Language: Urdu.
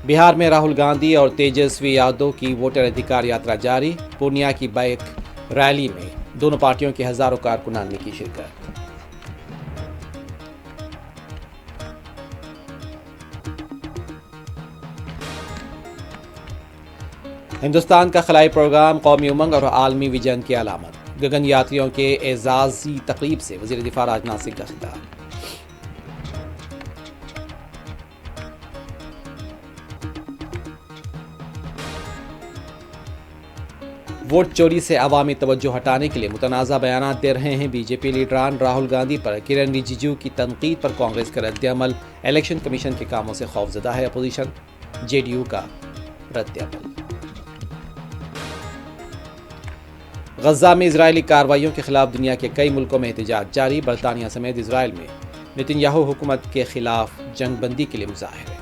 بہار میں راہل گاندھی اور تیجسوی یادو کی ووٹر ادھیکار یاترا جاری، پورنیا کی بائک ریلی میں دونوں پارٹیوں کے ہزاروں کارکنان نے کی شرکت۔ ہندوستان کا خلائی پروگرام قومی امنگ اور عالمی ویژن کی علامت، گگن یاتریوں کے اعزازی تقریب سے وزیر دفاع راجناتھ سنگھ کا خطاب۔ ووٹ چوری سے عوامی توجہ ہٹانے کے لیے متنازع بیانات دے رہے ہیں بی جے پی لیڈران، راہل گاندھی پر کرن رجیجو کی تنقید پر کانگریس کا رد عمل، الیکشن کمیشن کے کاموں سے خوفزدہ ہے اپوزیشن، جے ڈی یو کا رد عمل۔ غزہ میں اسرائیلی کارروائیوں کے خلاف دنیا کے کئی ملکوں میں احتجاج جاری، برطانیہ سمیت اسرائیل میں نتن یاہو حکومت کے خلاف جنگ بندی کے لیے مظاہرے۔